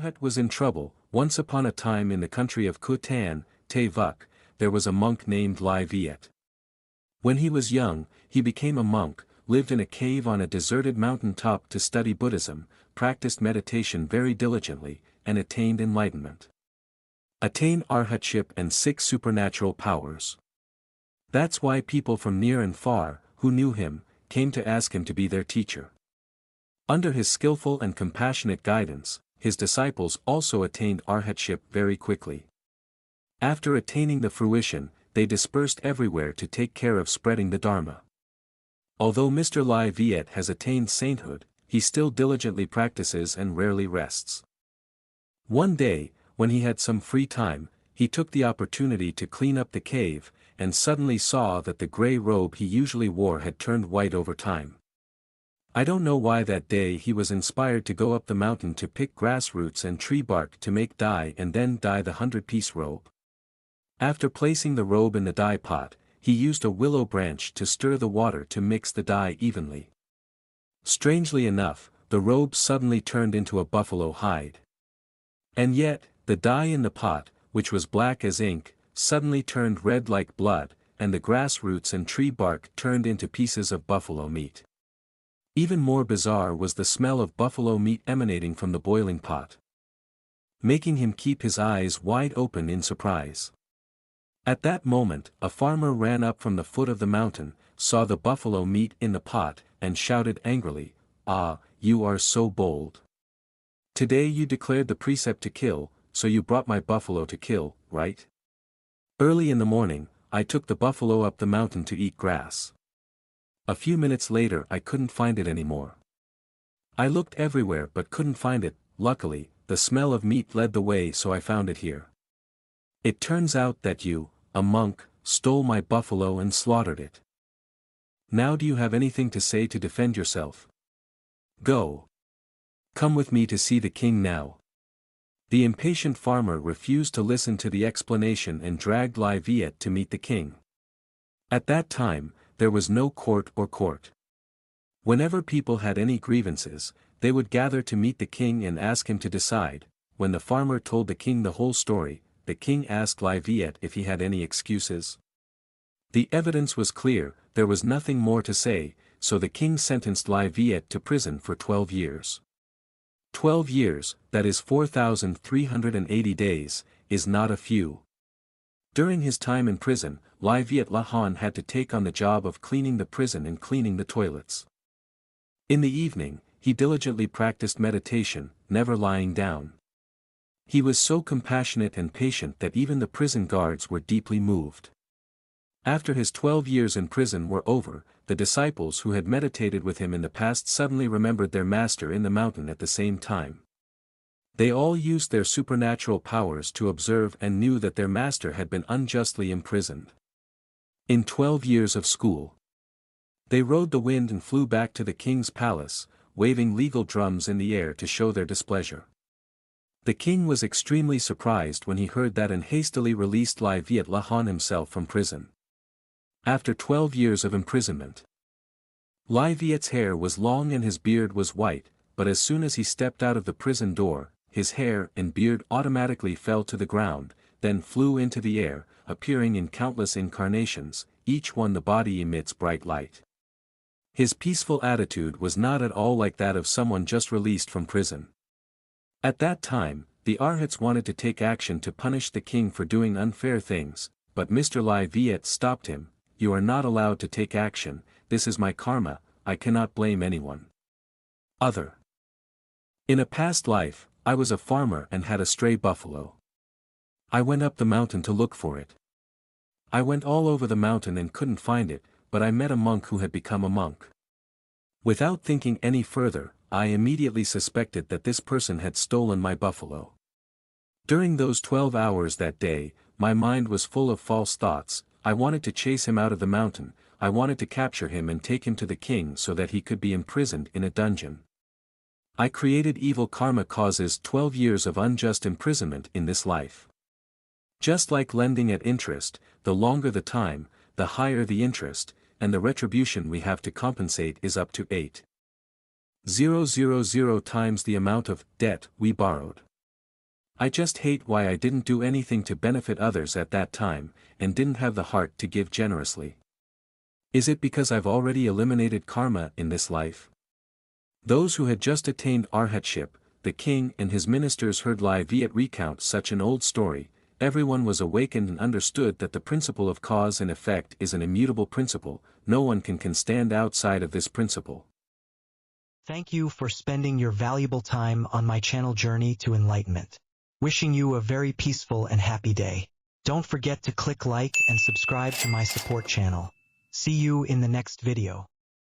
Arhat was in trouble. Once upon a time in the country of Kutan, Tevuk, there was a monk named Lai Viet. When he was young, he became a monk, lived in a cave on a deserted mountain top to study Buddhism, practiced meditation very diligently, and attained enlightenment. Attained arhatship and 6 supernatural powers. That's why people from near and far, who knew him, came to ask him to be their teacher. Under his skillful and compassionate guidance, his disciples also attained arhatship very quickly. After attaining the fruition, they dispersed everywhere to take care of spreading the Dharma. Although Mr. Lai Viet has attained sainthood, he still diligently practices and rarely rests. One day, when he had some free time, he took the opportunity to clean up the cave, and suddenly saw that the gray robe he usually wore had turned white over time. I don't know why that day he was inspired to go up the mountain to pick grass roots and tree bark to make dye and then dye the 100-piece robe. After placing the robe in the dye pot, he used a willow branch to stir the water to mix the dye evenly. Strangely enough, the robe suddenly turned into a buffalo hide. And yet, the dye in the pot, which was black as ink, suddenly turned red like blood, and the grass roots and tree bark turned into pieces of buffalo meat. Even more bizarre was the smell of buffalo meat emanating from the boiling pot, making him keep his eyes wide open in surprise. At that moment, a farmer ran up from the foot of the mountain, saw the buffalo meat in the pot, and shouted angrily, "Ah, you are so bold. Today you declared the precept to kill, so you brought my buffalo to kill, right? Early in the morning, I took the buffalo up the mountain to eat grass. A few minutes later I couldn't find it anymore. I looked everywhere but couldn't find it. Luckily, the smell of meat led the way, so I found it here. It turns out that you, a monk, stole my buffalo and slaughtered it. Now do you have anything to say to defend yourself? Go. Come with me to see the king now." The impatient farmer refused to listen to the explanation and dragged Lai Viet to meet the king. At that time, there was no court or court. Whenever people had any grievances, they would gather to meet the king and ask him to decide. When the farmer told the king the whole story, the king asked Lai Viet if he had any excuses. The evidence was clear, there was nothing more to say, so the king sentenced Lai Viet to prison for 12 years. 12 years, that is 4,380 days, is not a few. During his time in prison, Lai Viet Lahan had to take on the job of cleaning the prison and cleaning the toilets. In the evening, he diligently practiced meditation, never lying down. He was so compassionate and patient that even the prison guards were deeply moved. After his 12 years in prison were over, the disciples who had meditated with him in the past suddenly remembered their master in the mountain at the same time. They all used their supernatural powers to observe and knew that their master had been unjustly imprisoned. In 12 years of school, they rode the wind and flew back to the king's palace, waving legal drums in the air to show their displeasure. The king was extremely surprised when he heard that and hastily released Lai Viet Lahan himself from prison. After 12 years of imprisonment, Lai Viet's hair was long and his beard was white, but as soon as he stepped out of the prison door, his hair and beard automatically fell to the ground, then flew into the air, appearing in countless incarnations, each one the body emits bright light. His peaceful attitude was not at all like that of someone just released from prison. At that time, the Arhats wanted to take action to punish the king for doing unfair things, but Mr. Lai Viet stopped him. "You are not allowed to take action, this is my karma, I cannot blame anyone. In a past life, I was a farmer and had a stray buffalo. I went up the mountain to look for it. I went all over the mountain and couldn't find it, but I met a monk who had become a monk. Without thinking any further, I immediately suspected that this person had stolen my buffalo. During those 12 hours that day, my mind was full of false thoughts. I wanted to chase him out of the mountain, I wanted to capture him and take him to the king so that he could be imprisoned in a dungeon. I created evil karma causes 12 years of unjust imprisonment in this life. Just like lending at interest, the longer the time, the higher the interest, and the retribution we have to compensate is up to 8,000 times the amount of debt we borrowed. I just hate why I didn't do anything to benefit others at that time, and didn't have the heart to give generously. Is it because I've already eliminated karma in this life? Those who had just attained arhatship, the king and his ministers heard Lai Viet recount such an old story. Everyone was awakened and understood that the principle of cause and effect is an immutable principle. No one can stand outside of this principle. Thank you for spending your valuable time on my channel journey to enlightenment. Wishing you a very peaceful and happy day. Don't forget to click like and subscribe to my support channel. See you in the next video.